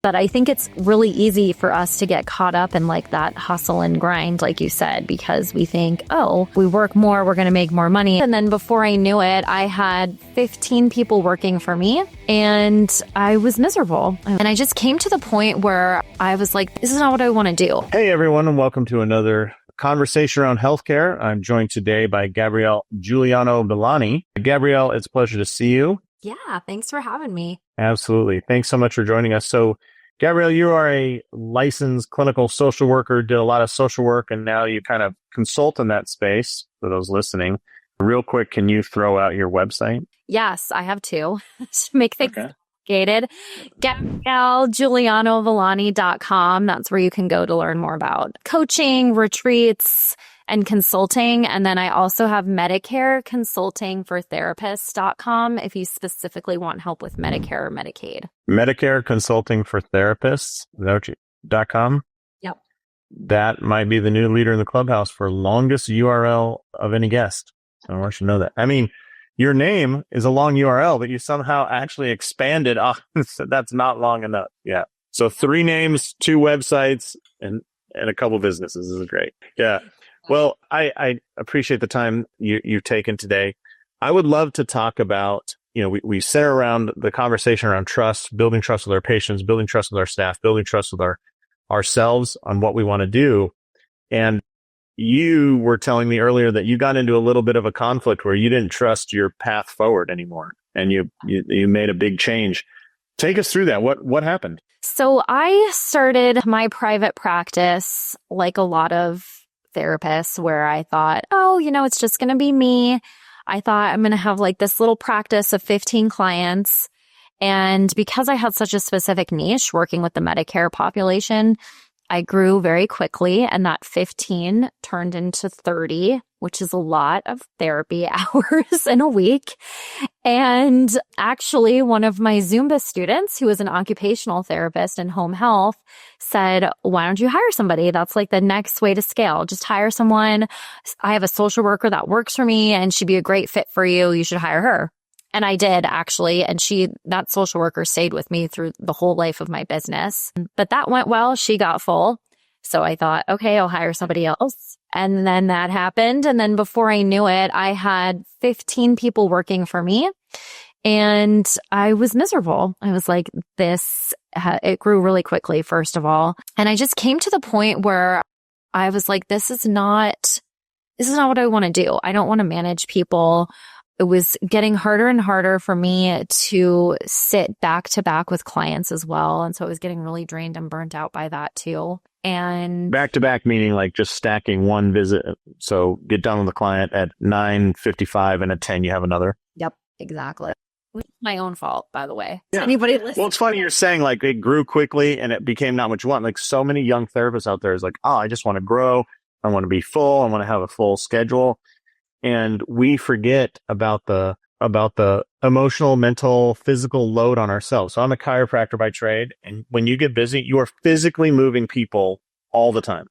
But I think it's really easy for us to get caught up in like that hustle and grind, like you said, because we think, oh, we work more, we're going to make more money. And then before I knew it, I had 15 people working for me and I was miserable. And I just came to the point where I was like, this is not what I want to do. Hey, everyone, and welcome to another conversation around healthcare. I'm joined today by Gabrielle Giuliano-Villani. Gabrielle, it's a pleasure to see you. Yeah, thanks for having me. Absolutely. Thanks so much for joining us. So, Gabrielle, you are a licensed clinical social worker, did a lot of social work, and now you kind of consult in that space for those listening. Real quick, can you throw out your website? Yes, I have two to make things complicated. GabrielleGiulianoVillani.com. That's where you can go to learn more about coaching, retreats, and consulting. And then I also have Medicare consulting for therapists.com if you specifically want help with Medicare or Medicaid. Medicare consulting for therapists, .com? Yep. That might be the new leader in the clubhouse for longest URL of any guest. So I want you to know that. I mean, your name is a long URL, but you somehow actually expanded. So that's not long enough. Yeah. So 3 names, 2 websites, and a couple businesses. This is great. Yeah. Well, I appreciate the time you've taken today. I would love to talk about, we center around the conversation around trust, building trust with our patients, building trust with our staff, building trust with ourselves on what we want to do. And you were telling me earlier that you got into a little bit of a conflict where you didn't trust your path forward anymore. And you made a big change. Take us through that. What happened? So I started my private practice like a lot of therapists where I thought, it's just going to be me. I thought I'm going to have like this little practice of 15 clients. And because I had such a specific niche working with the Medicare population, I grew very quickly, and that 15 turned into 30, which is a lot of therapy hours in a week. And actually, one of my Zumba students, who is an occupational therapist in home health, said, why don't you hire somebody? That's like the next way to scale. Just hire someone. I have a social worker that works for me, and she'd be a great fit for you. You should hire her. And I did, actually. And that social worker stayed with me through the whole life of my business. But that went well. She got full. So I thought, okay, I'll hire somebody else. And then that happened. And then before I knew it, I had 15 people working for me. And I was miserable. I was like, it grew really quickly, first of all. And I just came to the point where I was like, this is not what I want to do. I don't want to manage people. It was getting harder and harder for me to sit back to back with clients as well. And so I was getting really drained and burnt out by that too. And back to back meaning like just stacking one visit. So get done with the client at 9:55 and at 10 you have another. Yep, exactly. Which is my own fault, by the way. Yeah. Anybody listening? Well, it's funny you're saying like it grew quickly and it became not what you want. Like so many young therapists out there is like, I just want to grow. I want to be full. I want to have a full schedule. And we forget about the emotional, mental, physical load on ourselves. So I'm a chiropractor by trade. And when you get busy, you are physically moving people all the time.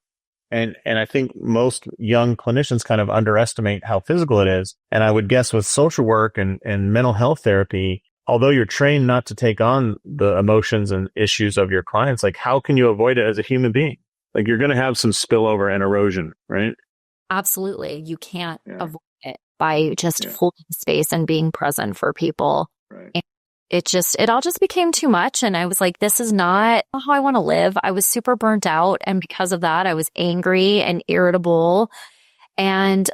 And I think most young clinicians kind of underestimate how physical it is. And I would guess with social work and mental health therapy, although you're trained not to take on the emotions and issues of your clients, like how can you avoid it as a human being? Like you're going to have some spillover and erosion, right? Absolutely. You can't avoid it by just holding space and being present for people. Right. And it all just became too much. And I was like, this is not how I want to live. I was super burnt out. And because of that, I was angry and irritable. And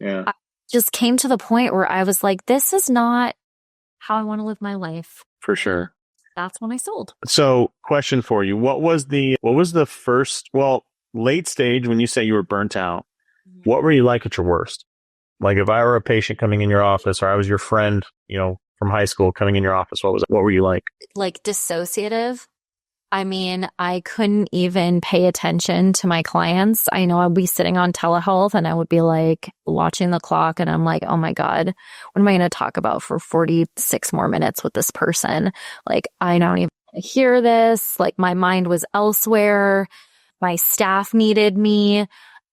I just came to the point where I was like, this is not how I want to live my life. For sure. That's when I sold. So question for you. What was the first, late stage when you say you were burnt out? What were you like at your worst? Like if I were a patient coming in your office or I was your friend, from high school coming in your office, what were you like? Like dissociative. I mean, I couldn't even pay attention to my clients. I know I'd be sitting on telehealth and I would be like watching the clock and I'm like, oh my God, what am I going to talk about for 46 more minutes with this person? Like, I don't even hear this. Like my mind was elsewhere. My staff needed me.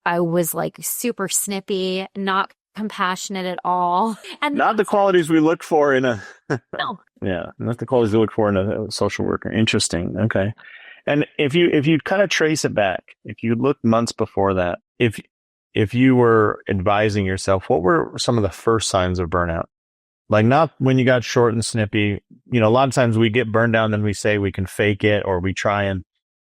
I was like super snippy, not compassionate at all. And not the qualities we look for in a no, Yeah. And that's the qualities you look for in a social worker. Interesting. Okay. And if you kind of trace it back, if you look months before that, if you were advising yourself, what were some of the first signs of burnout? Like not when you got short and snippy. You know, a lot of times we get burned down, then we say we can fake it, or we try and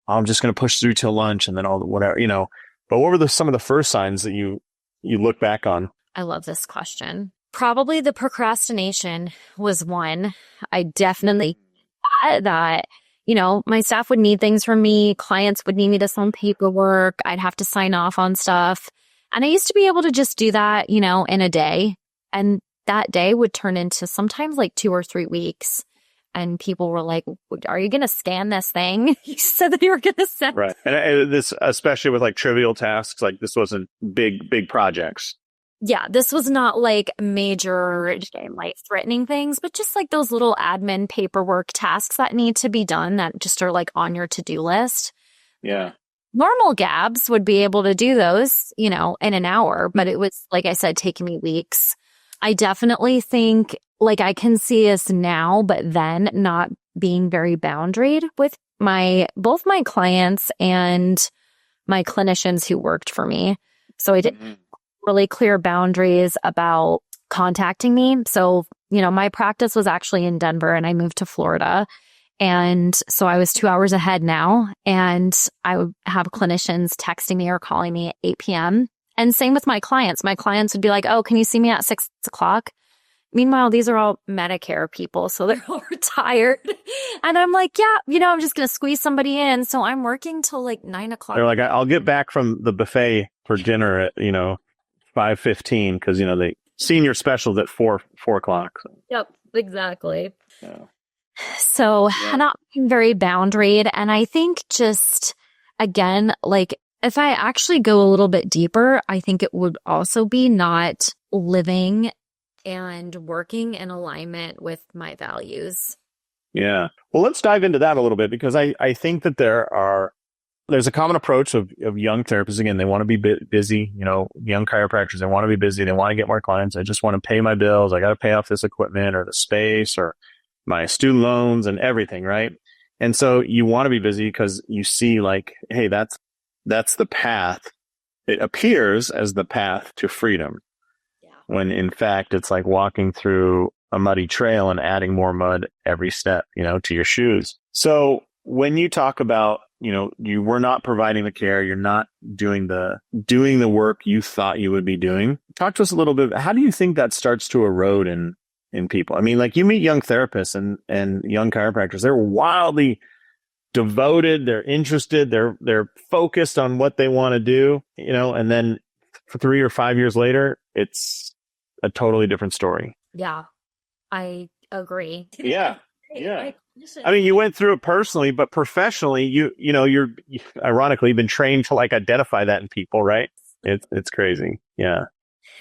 I'm just going to push through till lunch and then all the whatever, you know. But what were some of the first signs that you look back on? I love this question. Probably the procrastination was one. I definitely thought that, you know, my staff would need things from me. Clients would need me to sign paperwork. I'd have to sign off on stuff. And I used to be able to just do that, you know, in a day. And that day would turn into sometimes like 2 or 3 weeks. And people were like, are you going to scan this thing? You said that you were going to send. Right. And this, especially with like trivial tasks, like this wasn't big projects. Yeah, this was not like major life-threatening things, but just like those little admin paperwork tasks that need to be done that just are like on your to-do list. Yeah. Normal Gabs would be able to do those, you know, in an hour, but it was, like I said, taking me weeks. I definitely think like I can see us now, but then not being very boundaried with both my clients and my clinicians who worked for me. So I didn't really clear boundaries about contacting me. So, you know, my practice was actually in Denver and I moved to Florida. And so I was 2 hours ahead now. And I would have clinicians texting me or calling me at 8 p.m. And same with my clients. My clients would be like, oh, can you see me at 6 o'clock? Meanwhile, these are all Medicare people, so they're all retired. And I'm like, yeah, you know, I'm just going to squeeze somebody in. So I'm working till like 9 o'clock. They're like, I'll get back from the buffet for dinner at, you know, 5:15 because, you know, the senior specials at 4 o'clock. So. Yep, exactly. Yeah. So not being very boundaried. And I think just, again, like if I actually go a little bit deeper, I think it would also be not living and working in alignment with my values. Yeah. Well, let's dive into that a little bit because I think that there's a common approach of young therapists. Again, they want to be busy, you know, young chiropractors, they want to be busy. They want to get more clients. I just want to pay my bills. I got to pay off this equipment or the space or my student loans and everything. Right. And so you want to be busy because you see like, hey, that's the path. It appears as the path to freedom. When in fact, it's like walking through a muddy trail and adding more mud every step, you know, to your shoes. So when you talk about, you know, you were not providing the care, you're not doing the work you thought you would be doing. Talk to us a little bit. How do you think that starts to erode in people? I mean, like you meet young therapists and young chiropractors, they're wildly devoted, they're interested, they're focused on what they want to do, you know, and then 3 or 5 years later, it's a totally different story. Yeah, I agree. Yeah. Yeah. I mean, you went through it personally, but professionally, you know, you're ironically been trained to like identify that in people, right? It's crazy. Yeah.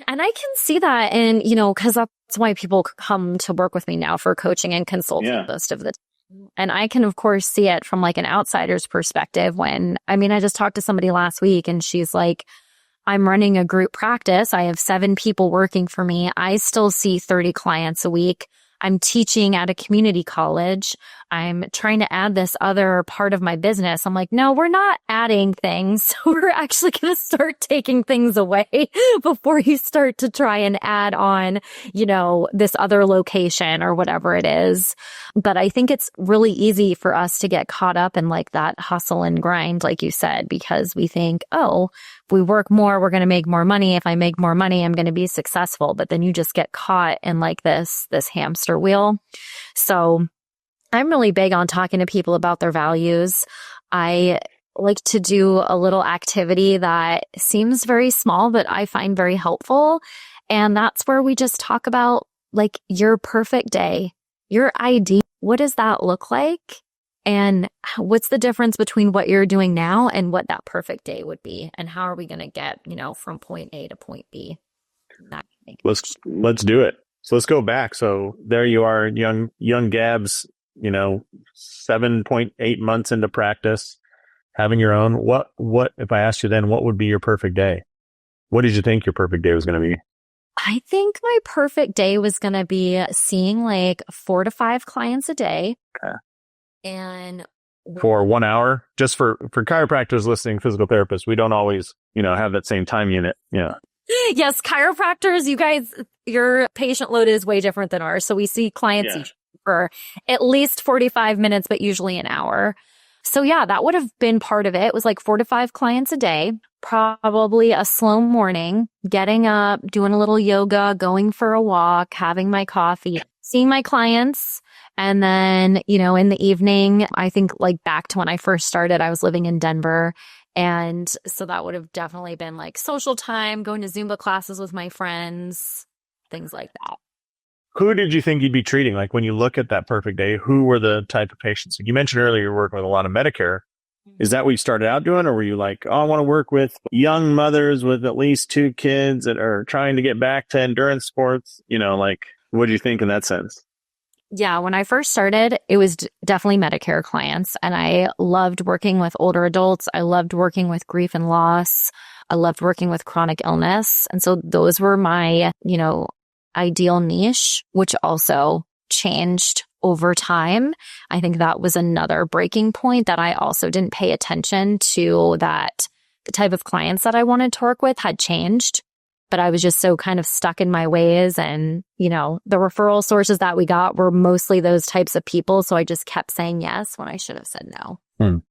And I can see that. And, you know, because that's why people come to work with me now for coaching and consulting most of the time. And I can, of course, see it from like an outsider's perspective I just talked to somebody last week and she's like, I'm running a group practice. I have 7 people working for me. I still see 30 clients a week. I'm teaching at a community college. I'm trying to add this other part of my business. I'm like, no, we're not adding things. We're actually going to start taking things away before you start to try and add on, you know, this other location or whatever it is. But I think it's really easy for us to get caught up in like that hustle and grind, like you said, because we think, oh, if we work more, we're going to make more money. If I make more money, I'm going to be successful. But then you just get caught in like this hamster wheel. So I'm really big on talking to people about their values. I like to do a little activity that seems very small, but I find very helpful. And that's where we just talk about like your perfect day, your ideal. What does that look like? And what's the difference between what you're doing now and what that perfect day would be? And how are we going to get, you know, from point A to point B? Let's do it. So let's go back. So there you are, young Gabs, you know, 7.8 months into practice, having your own. What, if I asked you then, what would be your perfect day? What did you think your perfect day was going to be? I think my perfect day was going to be seeing like 4 to 5 clients a day. Okay. And for 1 hour, just for chiropractors listening, physical therapists, we don't always, have that same time unit. Yeah. Yes, chiropractors, you guys, your patient load is way different than ours. So we see clients each for at least 45 minutes, but usually an hour. So yeah, that would have been part of it. It was like 4 to 5 clients a day, probably a slow morning, getting up, doing a little yoga, going for a walk, having my coffee, seeing my clients. And then, in the evening, I think like back to when I first started, I was living in Denver. And so that would have definitely been like social time, going to Zumba classes with my friends, things like that. Who did you think you'd be treating? Like when you look at that perfect day, who were the type of patients? You mentioned earlier you're working with a lot of Medicare. Is that what you started out doing? Or were you like, I want to work with young mothers with at least 2 kids that are trying to get back to endurance sports? What do you think in that sense? Yeah, when I first started, it was definitely Medicare clients. And I loved working with older adults. I loved working with grief and loss. I loved working with chronic illness. And so those were my, ideal niche, which also changed over time. I think that was another breaking point that I also didn't pay attention to, that the type of clients that I wanted to work with had changed. But I was just so kind of stuck in my ways. And, the referral sources that we got were mostly those types of people. So I just kept saying yes when I should have said no.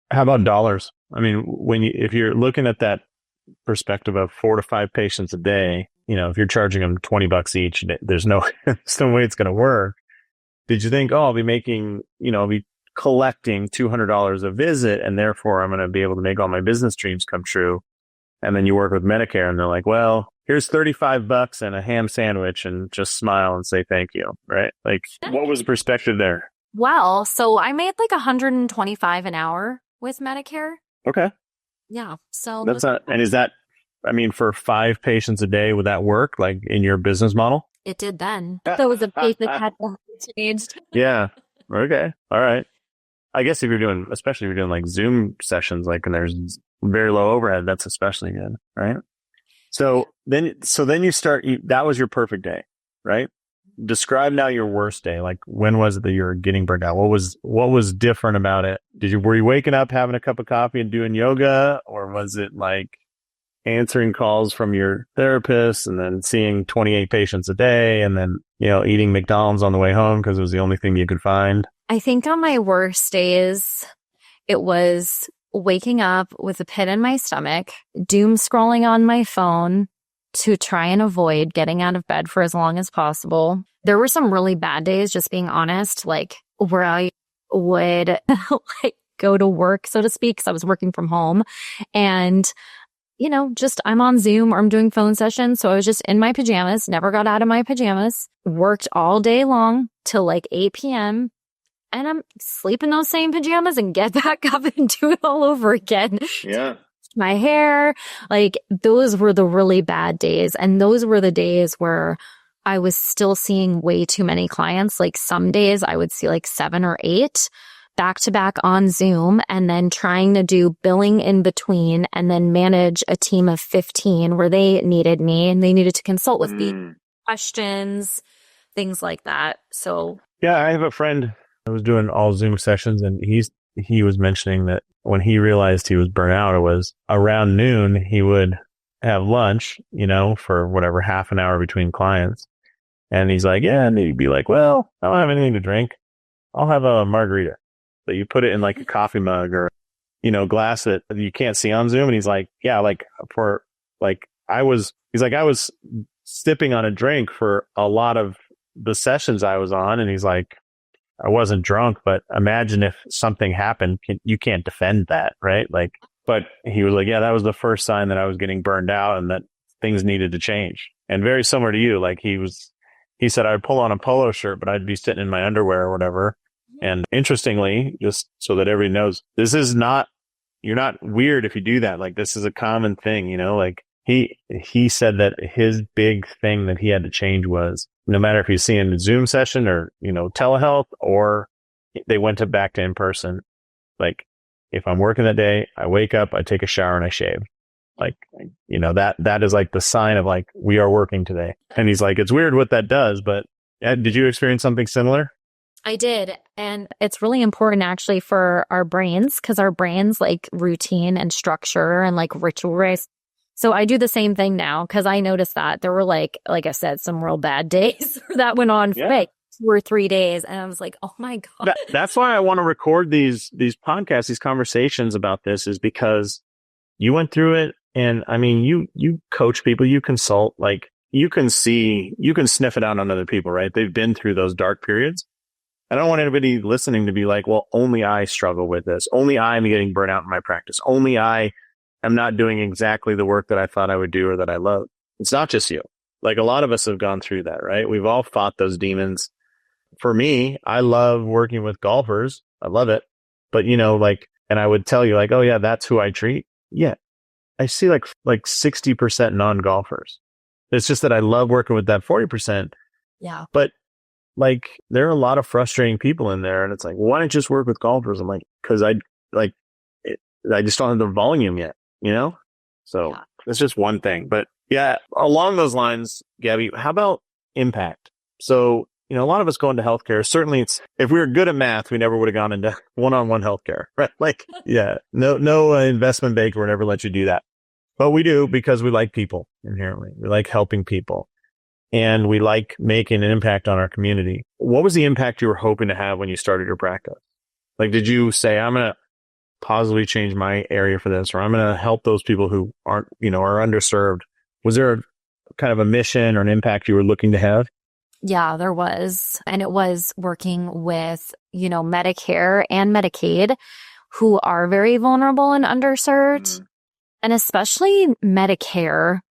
How about dollars? I mean, if you're looking at that perspective of 4 to 5 patients a day, if you're charging them $20 each, there's no way it's going to work. Did you think, I'll be making, I'll be collecting $200 a visit, and therefore I'm going to be able to make all my business dreams come true? And then you work with Medicare and they're like, well, here's $35 and a ham sandwich, and just smile and say thank you. Right? Like, what was the perspective there? Well, so I made like $125 an hour with Medicare. Okay. Yeah. So that's not, and is that, for 5 patients a day, would that work like in your business model? It did then. That was a basic had changed. Yeah. Okay. All right. I guess especially if you're doing like Zoom sessions, like, and there's very low overhead, that's especially good. Right. So then you start, that was your perfect day, right? Describe now your worst day. Like, when was it that you were getting burned out? What was different about it? Were you waking up, having a cup of coffee and doing yoga? Or was it like answering calls from your therapist and then seeing 28 patients a day and then, eating McDonald's on the way home because it was the only thing you could find? I think on my worst days, it was waking up with a pit in my stomach, doom scrolling on my phone to try and avoid getting out of bed for as long as possible. There were some really bad days, just being honest, like where I would like go to work, so to speak, because I was working from home. And, just I'm on Zoom or I'm doing phone sessions. So I was just in my pajamas, never got out of my pajamas, worked all day long till like 8 p.m. And I'm sleep in those same pajamas and get back up and do it all over again. Yeah. My hair, like those were the really bad days. And those were the days where I was still seeing way too many clients. Like some days I would see like 7 or 8 back to back on Zoom, and then trying to do billing in between, and then manage a team of 15 where they needed me and they needed to consult with me, questions, things like that. So yeah, I have a friend who was doing all Zoom sessions, and he was mentioning that when he realized he was burnt out, it was around noon. He would have lunch, for whatever, half an hour between clients. And he's like, yeah. And he'd be like, well, I don't have anything to drink. I'll have a margarita. But you put it in like a coffee mug or, glass that you can't see on Zoom. And he's like, yeah, I was sipping on a drink for a lot of the sessions I was on. And he's like, I wasn't drunk, but imagine if something happened, you can't defend that, right? Like, but he was like, yeah, that was the first sign that I was getting burned out and that things needed to change. And very similar to you, like he said, I'd pull on a polo shirt, but I'd be sitting in my underwear or whatever. And interestingly, just so that everybody knows, you're not weird if you do that. Like, this is a common thing, like he said that his big thing that he had to change was, no matter if he's seeing a Zoom session or, telehealth, or they went back to in person, like, if I'm working that day, I wake up, I take a shower, and I shave. Like, that is like the sign of like, we are working today. And he's like, it's weird what that does, but did you experience something similar? I did. And it's really important actually for our brains because our brains like routine and structure and like rituals. So I do the same thing now because I noticed that there were like I said, some real bad days that went on for like 2 or 3 days. And I was like, oh my God. That's why I want to record these podcasts, these conversations about this, is because you went through it. And I mean, you coach people, you consult, like you can sniff it out on other people, right? They've been through those dark periods. I don't want anybody listening to be like, well, only I struggle with this. Only I'm getting burnt out in my practice. Only I am not doing exactly the work that I thought I would do or that I love. It's not just you. Like a lot of us have gone through that, right? We've all fought those demons. For me, I love working with golfers. I love it. But and I would tell you like, oh yeah, that's who I treat. Yeah. I see like 60% non-golfers. It's just that I love working with that 40%. Yeah. But like, there are a lot of frustrating people in there. And it's like, why don't you just work with golfers? I'm like, cause I just don't have the volume yet, So It's just one thing. But yeah, along those lines, Gabby, how about impact? So, a lot of us go into healthcare. Certainly if we were good at math, we never would have gone into one-on-one healthcare, right? Like, yeah, no investment banker would ever let you do that. But we do because we like people inherently. We like helping people and we like making an impact on our community. What was the impact you were hoping to have when you started your practice? Like, did you say, I'm going to positively change my area for this, or I'm going to help those people who aren't, are underserved? Was there kind of a mission or an impact you were looking to have? Yeah, there was. And it was working with, Medicare and Medicaid who are very vulnerable and underserved. And especially Medicare,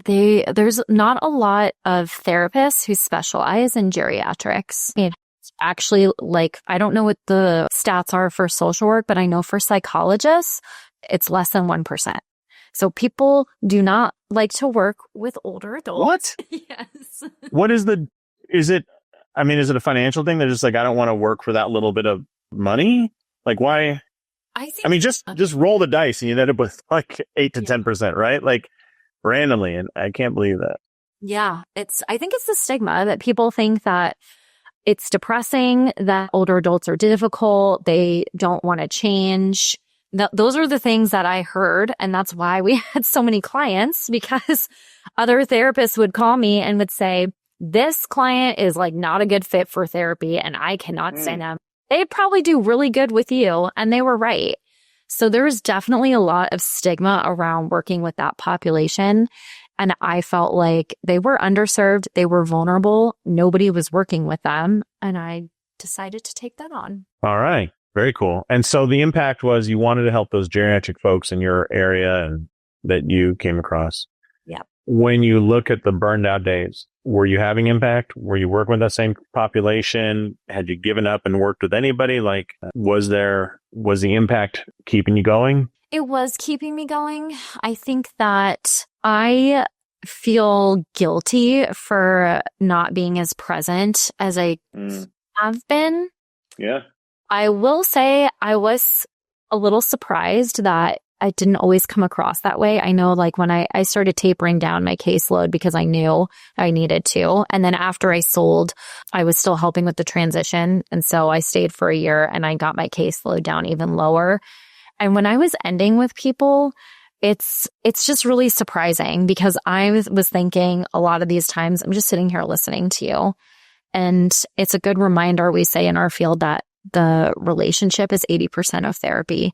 there's not a lot of therapists who specialize in geriatrics. It's actually I don't know what the stats are for social work, but I know for psychologists, it's less than 1%. So people do not like to work with older adults. What? Yes. What is is it a financial thing? They're just like, I don't want to work for that little bit of money. Like, why? Just roll the dice and you end up with like 8 to 10%, right? Like randomly. And I can't believe that. Yeah. I think it's the stigma that people think that it's depressing, that older adults are difficult. They don't want to change. Those are the things that I heard. And that's why we had so many clients, because other therapists would call me and would say, this client is like not a good fit for therapy and I cannot stand them. They'd probably do really good with you. And they were right. So there's definitely a lot of stigma around working with that population. And I felt like they were underserved. They were vulnerable. Nobody was working with them. And I decided to take that on. All right. Very cool. And so the impact was you wanted to help those geriatric folks in your area and that you came across. Yeah. When you look at the burned out days, were you having impact? Were you working with that same population? Had you given up and worked with anybody? Like, was the impact keeping you going? It was keeping me going. I think that I feel guilty for not being as present as I have been. Yeah. I will say I was a little surprised that I didn't always come across that way. I know when I started tapering down my caseload because I knew I needed to. And then after I sold, I was still helping with the transition. And so I stayed for a year and I got my caseload down even lower. And when I was ending with people, it's just really surprising because I was thinking a lot of these times, I'm just sitting here listening to you. And it's a good reminder, we say in our field, that the relationship is 80% of therapy,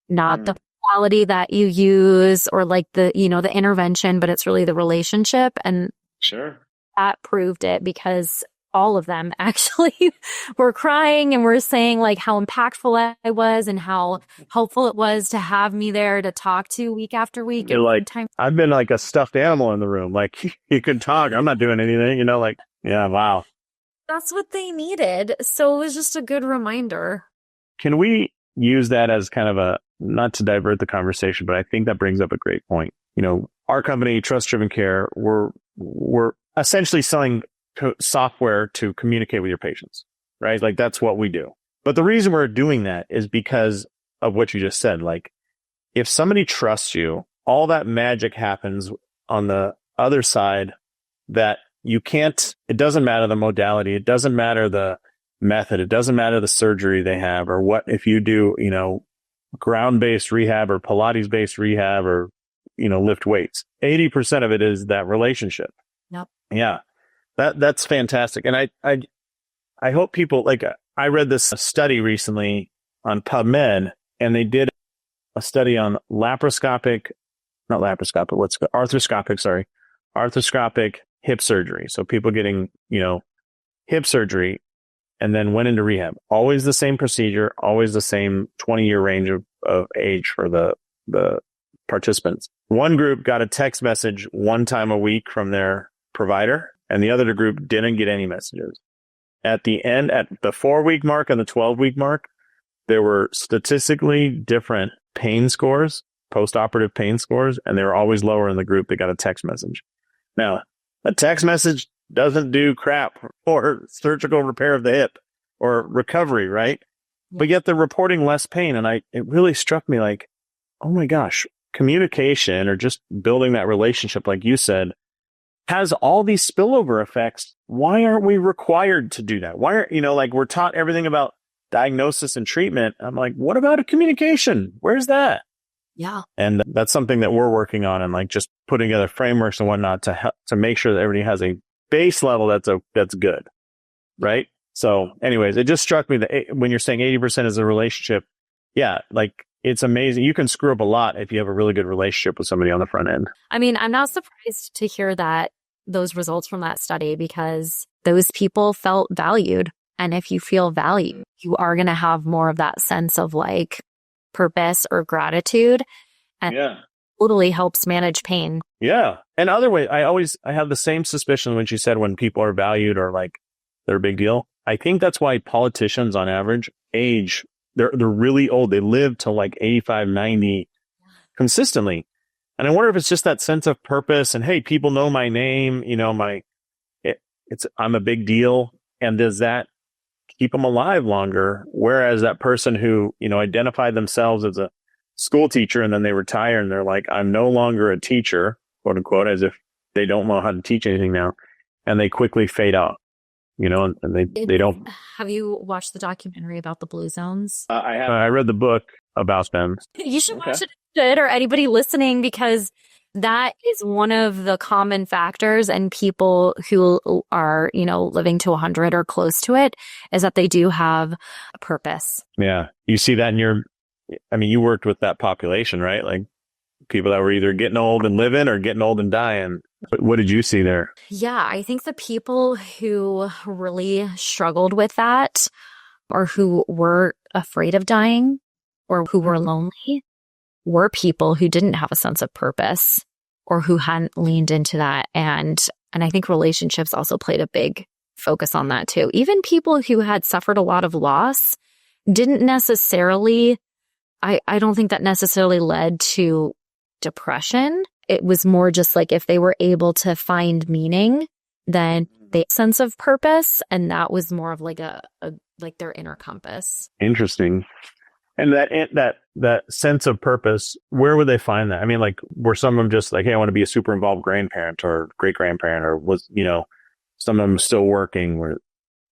not the quality that you use or the intervention, but it's really the relationship. And sure, that proved it because all of them actually were crying and were saying how impactful I was and how helpful it was to have me there to talk to week after week. You're I've been like a stuffed animal in the room. Like, you could talk. I'm not doing anything, yeah, wow. That's what they needed. So it was just a good reminder. Can we use that as kind of not to divert the conversation, but I think that brings up a great point. Our company, TrustDrivenCare, we're essentially selling software to communicate with your patients, right? Like, that's what we do. But the reason we're doing that is because of what you just said. Like, if somebody trusts you all that magic happens on the other side that you can't, it doesn't matter the modality. It doesn't matter the method. It doesn't matter the surgery they have or what, if you do, ground-based rehab or Pilates-based rehab or, lift weights. 80% of it is that relationship. Yep. Yeah. That's fantastic. And I hope people, I read this study recently on PubMed, and they did a study on arthroscopic hip surgery. So people getting, hip surgery and then went into rehab. Always the same procedure, always the same 20-year range of age for the participants. One group got a text message one time a week from their provider, and the other group didn't get any messages. At the end, at the 4-week mark and the 12-week mark, there were statistically different pain scores, post-operative pain scores, and they were always lower in the group that got a text message. Now, a text message doesn't do crap for surgical repair of the hip or recovery, right? Yeah. But yet they're reporting less pain. And it really struck me like, oh my gosh, communication or just building that relationship, like you said, has all these spillover effects. Why aren't we required to do that? Why aren't, we're taught everything about diagnosis and treatment. I'm like, what about a communication? Where's that? Yeah. And that's something that we're working on, and just putting together frameworks and whatnot to help, to make sure that everybody has a base level that's good. Right. So anyways, it just struck me that when you're saying 80% is a relationship, yeah, it's amazing. You can screw up a lot if you have a really good relationship with somebody on the front end. I mean, I'm not surprised to hear those results from that study, because those people felt valued. And if you feel valued, you are going to have more of that sense of purpose or gratitude, and totally helps manage pain. Yeah. And other way, I have the same suspicion when she said when people are valued or they're a big deal. I think that's why politicians on average age, they're really old. They live till 85, 90 consistently. And I wonder if it's just that sense of purpose and, hey, people know my name, I'm a big deal. And does that keep them alive longer? Whereas that person who, identified themselves as a school teacher and then they retire and they're like, I'm no longer a teacher, quote unquote, as if they don't know how to teach anything now. And they quickly fade out, and they don't. Have you watched the documentary about the Blue Zones? I have. I read the book about them. You should watch it, or anybody listening, because that is one of the common factors in people who are, living to 100 or close to it, is that they do have a purpose. Yeah. You see that you worked with that population, right? People that were either getting old and living or getting old and dying. What did you see there? Yeah, I think the people who really struggled with that, or who were afraid of dying, or who were lonely, were people who didn't have a sense of purpose or who hadn't leaned into that. And I think relationships also played a big focus on that too. Even people who had suffered a lot of loss didn't necessarily, I don't think that necessarily led to depression. It was more just if they were able to find meaning, then they had a sense of purpose. And that was more of their inner compass. Interesting. And that sense of purpose, where would they find that? I mean, were some of them just hey, I want to be a super involved grandparent or great grandparent, or was, some of them still working, or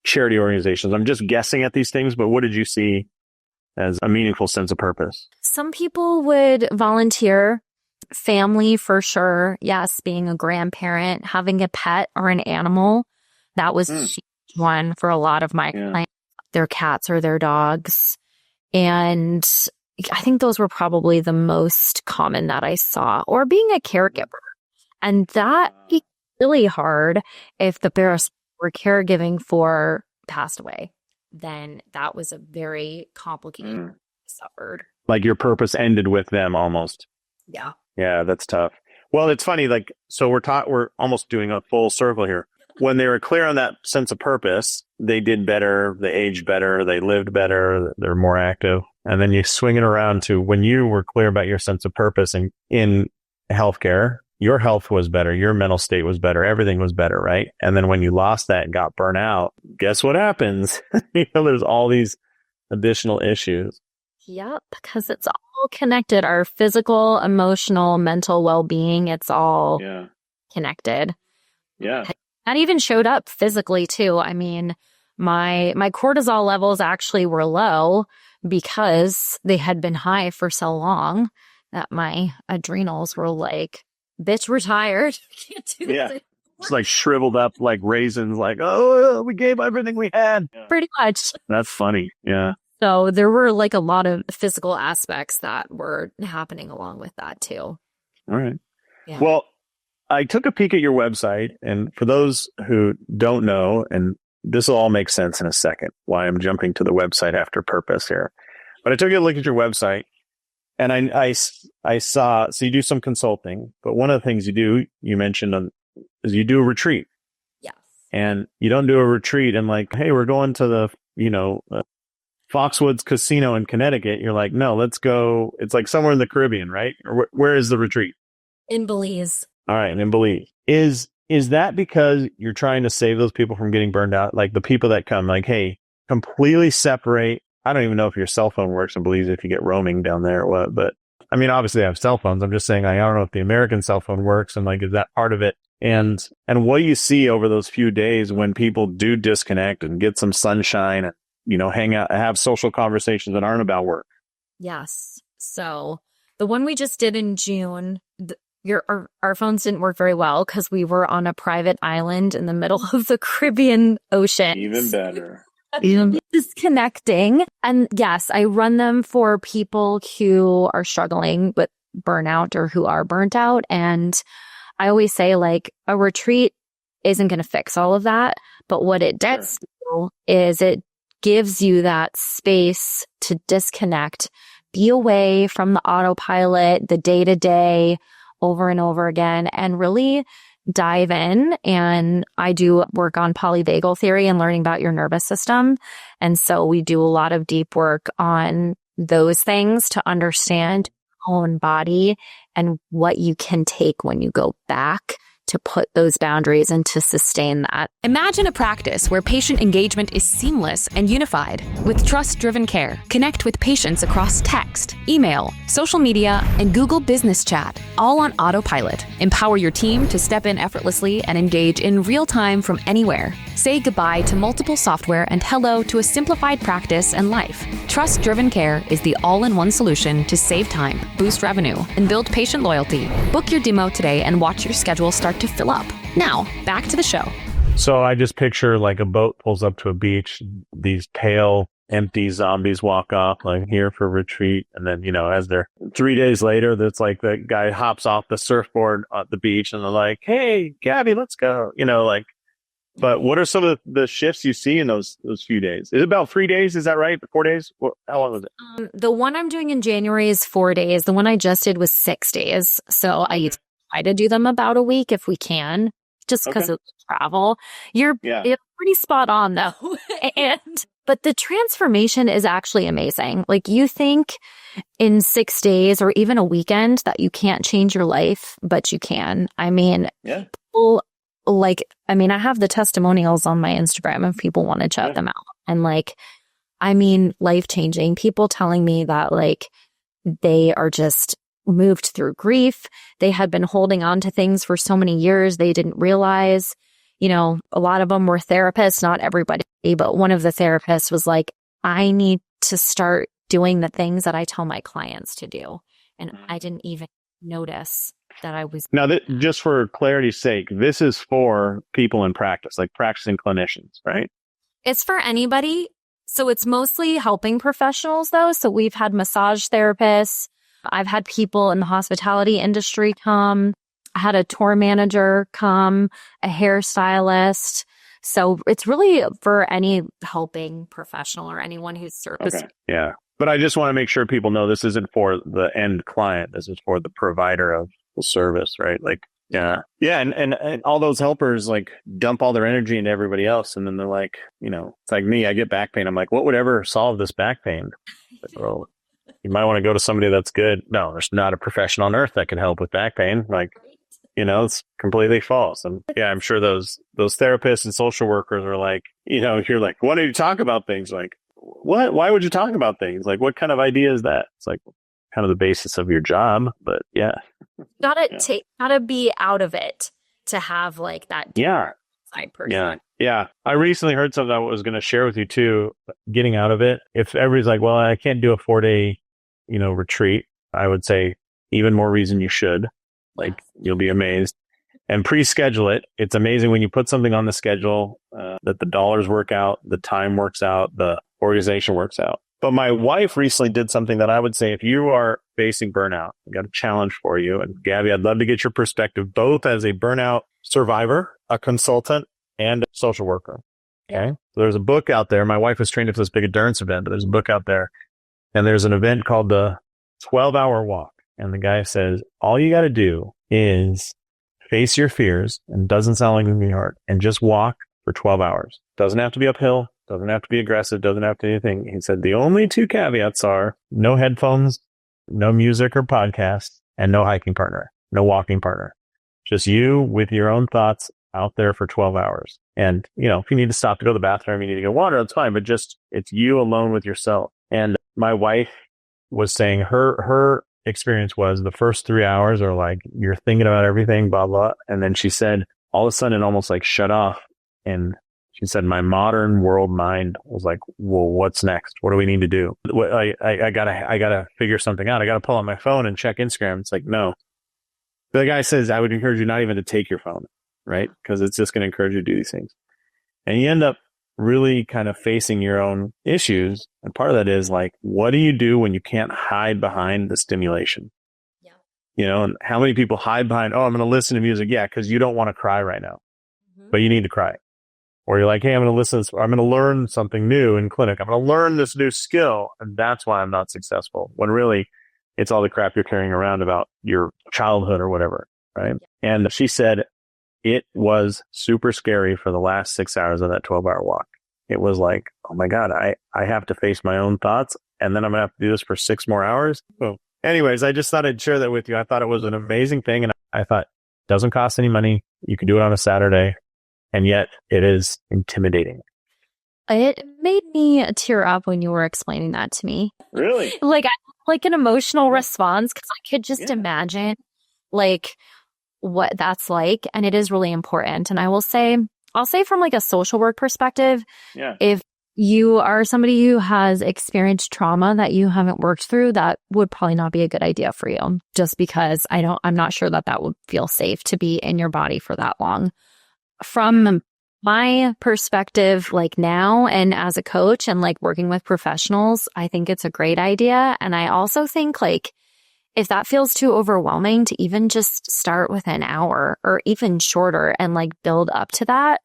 charity organizations? I'm just guessing at these things, but what did you see as a meaningful sense of purpose? Some people would volunteer, family for sure. Yes, being a grandparent, having a pet or an animal, that was a huge one for a lot of my clients, their cats or their dogs. And I think those were probably the most common that I saw, or being a caregiver. And that be really hard if the parents were caregiving for passed away. Then that was a very complicated suffered. Your purpose ended with them almost. Yeah. Yeah, that's tough. Well, it's funny, so we're almost doing a full circle here. When they were clear on that sense of purpose, they did better, they aged better, they lived better, they're more active. And then you swing it around to when you were clear about your sense of purpose in healthcare, your health was better, your mental state was better, everything was better, right? And then when you lost that and got burnt out, guess what happens? There's all these additional issues. Yep, because it's all all connected. Our physical, emotional, mental well-being, it's all connected. Yeah. That even showed up physically too. I mean, my cortisol levels actually were low because they had been high for so long that my adrenals were like, bitch, we're tired. Can't do this. It's like shriveled up like raisins, like, oh, we gave everything we had. Pretty much. That's funny. Yeah. So there were like a lot of physical aspects that were happening along with that too. All right. Yeah. Well, I took a peek at your website, and for those who don't know, and this will all make sense in a second, why I'm jumping to the website after purpose here. But I took a look at your website, and I saw, so you do some consulting, but one of the things you mentioned is you do a retreat. Yes. And you don't do a retreat and like, hey, we're going to the, Foxwoods Casino in Connecticut. You're like, no, let's go. It's like somewhere in the Caribbean, right? Or where is the retreat? In Belize. All right. In Belize. Is that because you're trying to save those people from getting burned out? Like the people that come like, hey, completely separate. I don't even know if your cell phone works in Belize if you get roaming down there or what, but I mean, obviously they have cell phones. I'm just saying, I don't know if the American cell phone works and like, is that part of it? And what do you see over those few days when people do disconnect and get some sunshine and, hang out, have social conversations that aren't about work? Yes. So the one we just did in June, our phones didn't work very well because we were on a private island in the middle of the Caribbean Ocean. Even better. Even disconnecting. And yes, I run them for people who are struggling with burnout or who are burnt out. And I always say like a retreat isn't going to fix all of that. But what it does do is it gives you that space to disconnect, be away from the autopilot, the day to day over and over again, and really dive in. And I do work on polyvagal theory and learning about your nervous system. And so we do a lot of deep work on those things to understand your own body and what you can take when you go back to put those boundaries and to sustain that. Imagine a practice where patient engagement is seamless and unified. With TrustDrivenCare, connect with patients across text, email, social media, and Google Business Chat, all on autopilot. Empower your team to step in effortlessly and engage in real time from anywhere. Say goodbye to multiple software and hello to a simplified practice and life. TrustDrivenCare is the all-in-one solution to save time, boost revenue, and build patient loyalty. Book your demo today and watch your schedule start to fill up. Now, back to the show. So I just picture like a boat pulls up to a beach, these pale, empty zombies walk off, like here for retreat. And then, as they're 3 days later, that's like the guy hops off the surfboard at the beach and they're like, hey, Gabby, let's go. But what are some of the shifts you see in those few days? Is it about 3 days? Is that right? 4 days? How long was it? The one I'm doing in January is 4 days. The one I just did was 6 days. So I try to do them about a week if we can, just because of travel. You're pretty spot on though. But the transformation is actually amazing. Like you think in 6 days or even a weekend that you can't change your life, but you can. I mean, people, I have the testimonials on my Instagram if people want to check them out. And life-changing. People telling me that they are just moved through grief. They had been holding on to things for so many years they didn't realize. A lot of them were therapists, not everybody, but one of the therapists was like, I need to start doing the things that I tell my clients to do. And I didn't even notice that I was. Now, just for clarity's sake, this is for people in practice, like practicing clinicians, right? It's for anybody. So it's mostly helping professionals though. So we've had massage therapists. I've had people in the hospitality industry come. I had a tour manager come, a hairstylist. So it's really for any helping professional or anyone who's service. Okay. Yeah. But I just want to make sure people know this isn't for the end client. This is for the provider of the service, right? Yeah. And all those helpers dump all their energy into everybody else. And then they're like, it's like me, I get back pain. I'm like, what would ever solve this back pain? Well, you might want to go to somebody that's good. No, there's not a professional on earth that can help with back pain. It's completely false. And yeah, I'm sure those therapists and social workers are like, you're like, why don't you talk about things? Like, what? Why would you talk about things? Like, what kind of idea is that? It's like, kind of the basis of your job. But yeah. Gotta be out of it to have like that side person. Yeah. I recently heard something I was going to share with you too, getting out of it. If everybody's like, well, I can't do a 4-day, retreat, I would say even more reason you should. Like, you'll be amazed. And pre-schedule it. It's amazing when you put something on the schedule that the dollars work out, the time works out, the organization works out. But my wife recently did something that I would say, if you are facing burnout, I've got a challenge for you. And Gabby, I'd love to get your perspective, both as a burnout survivor, a consultant, and a social worker. Okay. So there's a book out there. My wife was trained for this big endurance event, but there's a book out there. And there's an event called the 12-hour walk. And the guy says, all you got to do is face your fears, and doesn't sound like it's going to be hard, and just walk for 12 hours. Doesn't have to be uphill, doesn't have to be aggressive, doesn't have to be anything. He said the only 2 caveats are no headphones, no music or podcast, and no hiking partner, no walking partner. Just you with your own thoughts out there for 12 hours. And, if you need to stop to go to the bathroom, you need to get water, that's fine. But just, it's you alone with yourself. And my wife was saying her experience was the first 3 hours are like, you're thinking about everything, blah, blah. And then she said, all of a sudden it almost like shut off. And she said, my modern world mind was like, well, what's next? What do we need to do? I gotta figure something out. I gotta pull out my phone and check Instagram. It's like, no. The guy says, I would encourage you not even to take your phone, right? Because it's just going to encourage you to do these things. And you end up really kind of facing your own issues. And part of that is like, what do you do when you can't hide behind the stimulation? Yeah. And how many people hide behind, I'm going to listen to music. Yeah. Cause you don't want to cry right now, but you need to cry. Or you're like, hey, I'm going to learn something new in clinic. I'm going to learn this new skill. And that's why I'm not successful. When really it's all the crap you're carrying around about your childhood or whatever. Right. Yeah. And she said, it was super scary for the last 6 hours of that 12-hour walk. It was like, oh my God, I have to face my own thoughts, and then I'm going to have to do this for 6 more hours. So anyways, I just thought I'd share that with you. I thought it was an amazing thing. And I thought it doesn't cost any money. You can do it on a Saturday, and yet it is intimidating. It made me tear up when you were explaining that to me. Really? Like an emotional response, because I could just imagine like what that's like. And it is really important. And I'll say from like a social work perspective, if you are somebody who has experienced trauma that you haven't worked through, that would probably not be a good idea for you, just because I'm not sure that would feel safe to be in your body for that long. From my perspective, like now, and as a coach and like working with professionals, I think it's a great idea. And I also think like, if that feels too overwhelming, to even just start with an hour or even shorter and like build up to that,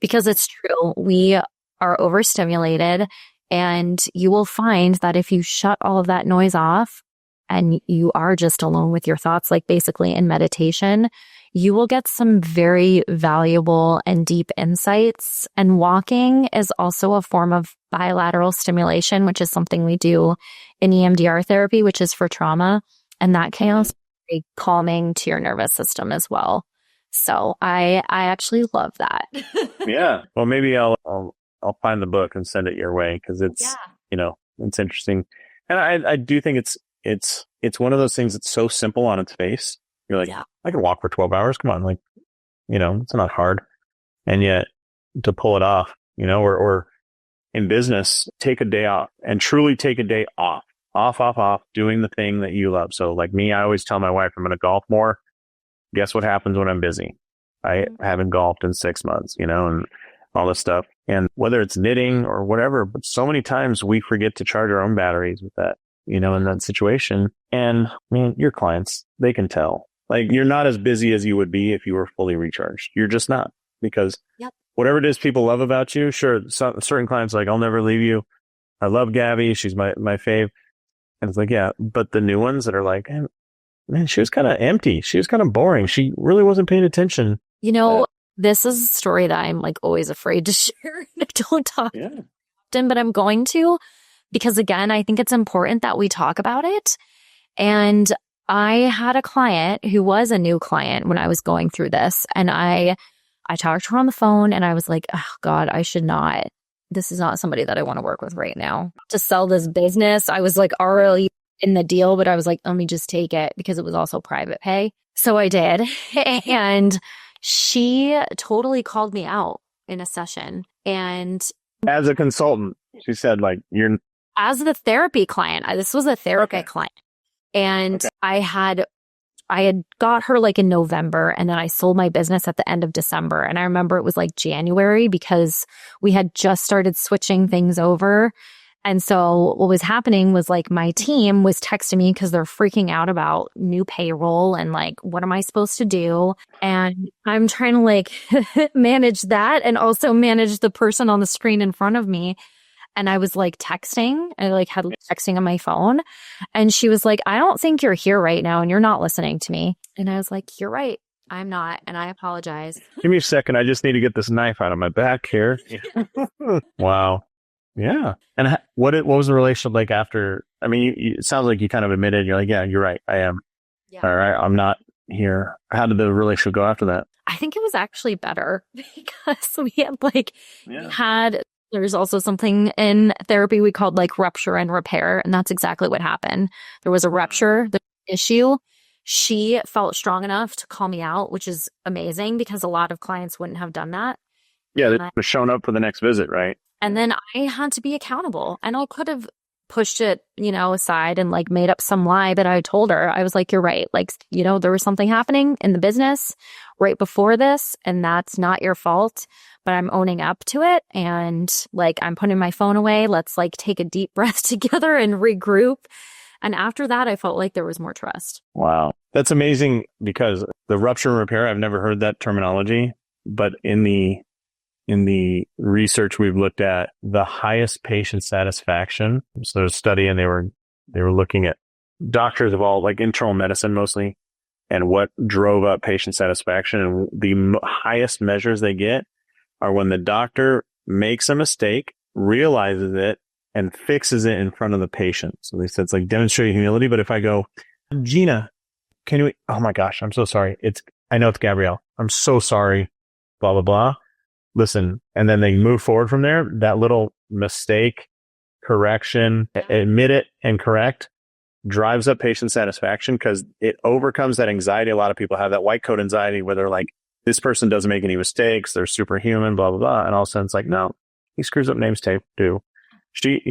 because it's true. We are overstimulated, and you will find that if you shut all of that noise off and you are just alone with your thoughts, like basically in meditation, you will get some very valuable and deep insights. And walking is also a form of bilateral stimulation, which is something we do in EMDR therapy, which is for trauma. And that can also be calming to your nervous system as well. So I actually love that. Yeah. Well, maybe I'll find the book and send it your way, because it's it's interesting. And I do think it's one of those things that's so simple on its face. You're like, I can walk for 12 hours. Come on, like, it's not hard. And yet to pull it off, or in business, take a day off and truly take a day off. Off, doing the thing that you love. So like me, I always tell my wife I'm going to golf more. Guess what happens when I'm busy? I haven't golfed in 6 months, and all this stuff. And whether it's knitting or whatever, but so many times we forget to charge our own batteries with that, in that situation. And your clients, they can tell. Like, you're not as busy as you would be if you were fully recharged. You're just not, because whatever it is people love about you, sure, certain clients like, I'll never leave you. I love Gabby. She's my fave. And it's like, yeah, but the new ones that are like, man, she was kind of empty. She was kind of boring. She really wasn't paying attention. This is a story that I'm like always afraid to share. I don't talk often, but I'm going to, because again, I think it's important that we talk about it. And I had a client who was a new client when I was going through this. And I talked to her on the phone, and I was like, oh God, I should not. This is not somebody that I want to work with right now. To sell this business, I was like already in the deal, but I was like, let me just take it because it was also private pay. So I did. And she totally called me out in a session. And as a consultant, she said, like, you're as the therapy client, this was a therapy client. And I had got her like in November, and then I sold my business at the end of December. And I remember it was like January because we had just started switching things over. And so what was happening was like my team was texting me because they're freaking out about new payroll and like, what am I supposed to do? And I'm trying to like manage that and also manage the person on the screen in front of me. And I was like texting, I like had texting on my phone, and she was like, I don't think you're here right now and you're not listening to me. And I was like, you're right. I'm not. And I apologize. Give me a second. I just need to get this knife out of my back here. Wow. Yeah. And what was the relationship like after? I mean, it sounds like you kind of admitted, you're like, yeah, you're right. I am. Yeah. All right. I'm not here. How did the relationship go after that? I think it was actually better because we had like, there's also something in therapy we called like rupture and repair. And that's exactly what happened. There was a rupture, the issue. She felt strong enough to call me out, which is amazing because a lot of clients wouldn't have done that. Yeah, they were shown up for the next visit, right? And then I had to be accountable. And I could have pushed it, aside and like made up some lie, but I told her, I was like, you're right. Like, there was something happening in the business right before this, and that's not your fault, but I'm owning up to it. And like, I'm putting my phone away. Let's like take a deep breath together and regroup. And after that, I felt like there was more trust. Wow. That's amazing because the rupture and repair, I've never heard that terminology, but in the research we've looked at, the highest patient satisfaction. So there's a study, and they were looking at doctors of all, like internal medicine mostly, and what drove up patient satisfaction. And the highest measures they get are when the doctor makes a mistake, realizes it, and fixes it in front of the patient. So they said it's like demonstrating humility. But if I go, Gina, can you, oh my gosh, I'm so sorry. I know it's Gabrielle. I'm so sorry. Blah, blah, blah. Listen. And then they move forward from there. That little mistake, correction, admit it and correct drives up patient satisfaction because it overcomes that anxiety. A lot of people have that white coat anxiety where they're like, this person doesn't make any mistakes. They're superhuman, blah, blah, blah. And all of a sudden it's like, no, he screws up names tape too. She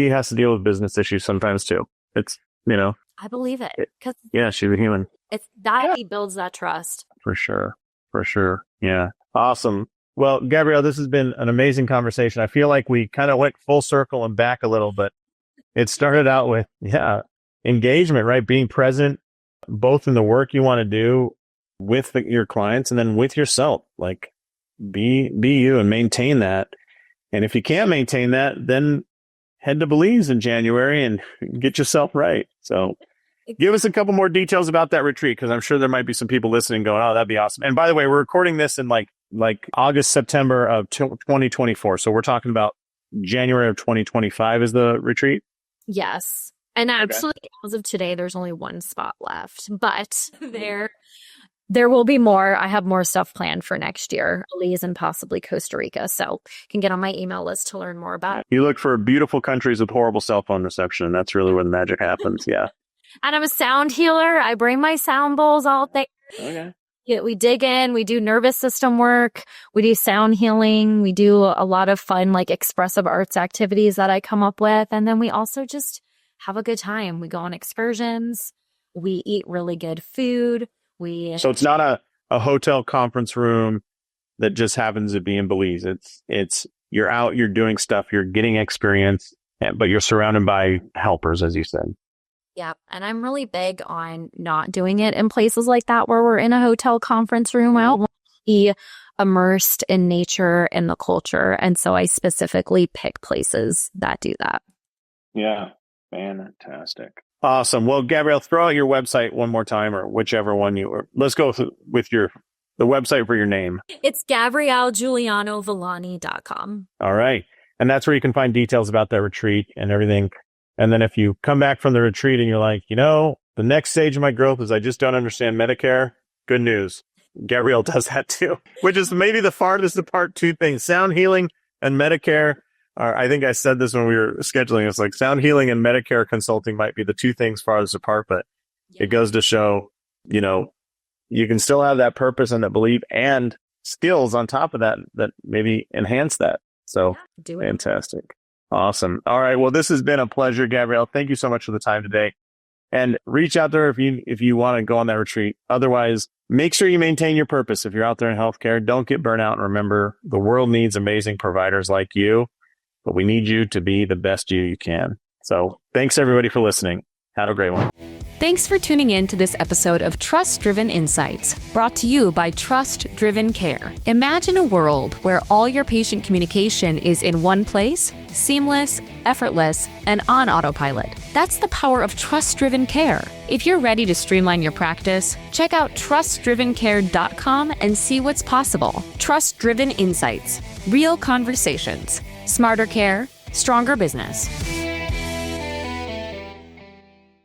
has to deal with business issues sometimes too. It's, I believe it. Cause she's a human. It's that he builds that trust. For sure. Yeah. Awesome. Well, Gabrielle, this has been an amazing conversation. I feel like we kind of went full circle and back a little, but it started out with, engagement, right? Being present, both in the work you want to do with your clients and then with yourself. Like be you and maintain that. And if you can't maintain that, then head to Belize in January and get yourself right. So give us a couple more details about that retreat, because I'm sure there might be some people listening going, oh, that'd be awesome. And by the way, we're recording this in like August, September of 2024. So we're talking about January of 2025 is the retreat? Yes. And actually, as of today, there's only one spot left, but there will be more. I have more stuff planned for next year, Belize and possibly Costa Rica. So you can get on my email list to learn more about it. You look for beautiful countries with horrible cell phone reception. That's really where the magic happens. Yeah. And I'm a sound healer. I bring my sound bowls all day. Okay. Yeah, we dig in, we do nervous system work, we do sound healing, we do a lot of fun, like expressive arts activities that I come up with. And then we also just have a good time. We go on excursions, we eat really good food. So it's not a hotel conference room that just happens to be in Belize. It's you're out, you're doing stuff, you're getting experience, but you're surrounded by helpers, as you said. Yeah. And I'm really big on not doing it in places like that where we're in a hotel conference room. I want to be immersed in nature and the culture. And so I specifically pick places that do that. Yeah. Fantastic. Awesome. Well, Gabrielle, throw out your website one more time, or whichever one let's go with the website for your name. It's GabrielleGiulianoVillani.com. All right. And that's where you can find details about that retreat and everything. And then if you come back from the retreat and you're like, the next stage of my growth is I just don't understand Medicare. Good news. Gabrielle does that too, which is maybe the farthest apart two things, sound healing and Medicare. I think I said this when we were scheduling. It's like sound healing and Medicare consulting might be the two things farthest apart, but it goes to show, you know, you can still have that purpose and that belief and skills on top of that maybe enhance that. So do it. Fantastic. Awesome. All right. Well, this has been a pleasure, Gabrielle. Thank you so much for the time today. And reach out there if you want to go on that retreat. Otherwise, make sure you maintain your purpose. If you're out there in healthcare, don't get burnt out. And remember, the world needs amazing providers like you, but we need you to be the best you can. So thanks everybody for listening. Have a great one. Thanks for tuning in to this episode of Trust Driven Insights, brought to you by TrustDrivenCare. Imagine a world where all your patient communication is in one place, seamless, effortless, and on autopilot. That's the power of TrustDrivenCare. If you're ready to streamline your practice, check out TrustDrivenCare.com and see what's possible. Trust Driven Insights, real conversations, smarter care, stronger business.